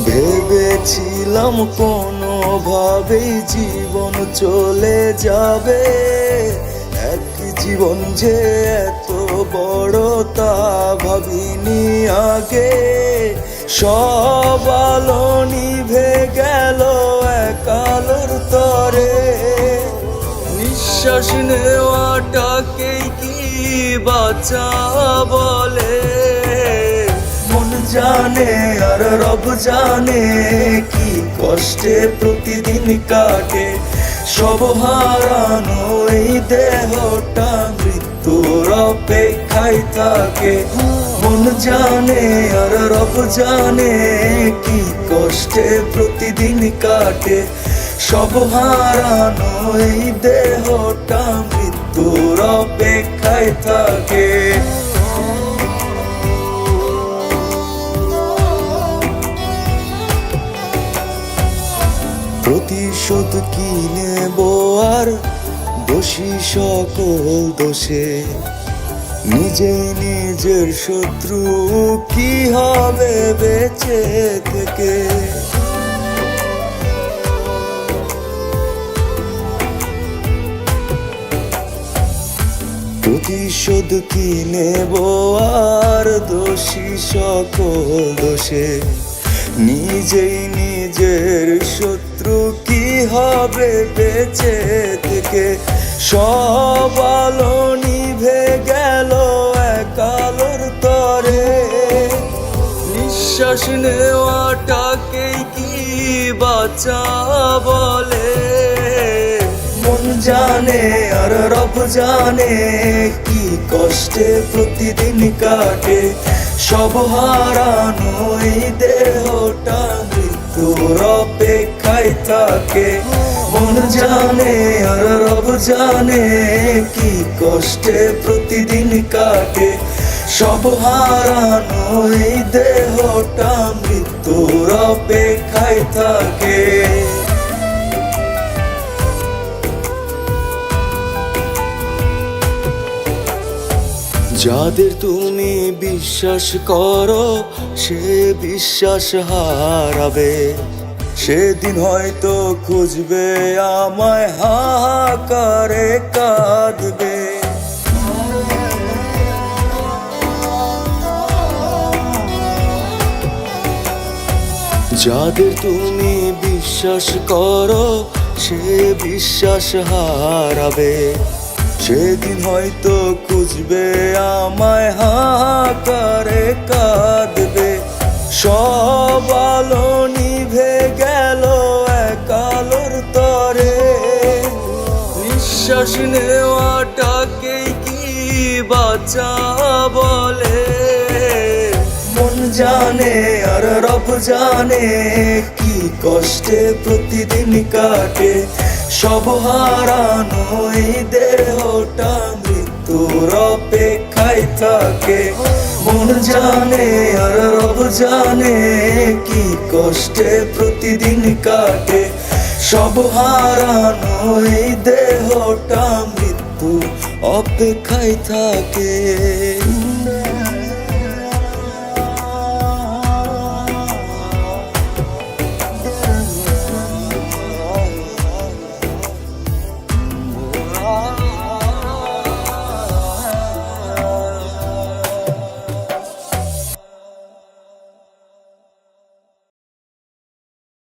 ভেবেছিলাম কোনোভাবেই জীবন চলে যাবে, এক জীবন যে এত বড় তা ভাবিনি আগে। সব আলো নিভে গেল এক আলোর তরে, নিঃশ্বাস নেওয়াটাকেই কি বাঁচা বলে। মন জানে আর রব জানে কি কষ্টে প্রতিদিন কাটে, সব হারানো এই দেহটা মৃত্যুর অপেক্ষায় থাকে। মন জানে আর রব জানে কি কষ্টে প্রতিদিন কাটে, সব হারানো এই দেহটা মৃত্যুর অপেক্ষায় থাকে। প্রতিশোধ কি নেব আর দোষী সকল দোষে, নিজে নিজের শত্রু কি হবে বেঁচে থেকে। প্রতিশোধ কি নেব আর দোষী সকল দোষে, নিজেই নিজের শত্রু কি হবে বেঁচে থেকে। সব আলো নিভে গেল এক আলোর তরে, নিঃশ্বাস নেওয়াটাকেই কি বাঁচা বলে। মন জানে আর রব জানে কি কষ্টে প্রতিদিন কাটে, সব হারানো এই দেহটা মৃত্যুর অপেক্ষায় থাকে। মন জানে আর রব জানে কি কষ্টে প্রতিদিন কাটে, সব হারানো এই দেহটা মৃত্যুর অপেক্ষায় থাকে। যাদের তুমি বিশ্বাস করো সে বিশ্বাস হারাবে, সেদিন হয়তো খুঁজবে আমায় হাহাকারে কাঁদবে। যাদের তুমি বিশ্বাস করো সে বিশ্বাস হারাবে, সেদিন হয়তো খুঁজবে আমায় হাহাকারে কাঁদবে। সব আলো নিভে গেল এক আলোর তরে, নিঃশ্বাস নেওয়াটাকেই কি বাঁচা বলে। মন জানে আর রব জানে কি কষ্টে প্রতিদিন কাটে, সব হারানো এই দেহটা মৃত্যুর অপেক্ষায় থাকে। মন জানে আর রব জানে কি কষ্টে প্রতিদিন কাটে, সব হারানো এই দেহটা মৃত্যু অপেক্ষায় থাকে।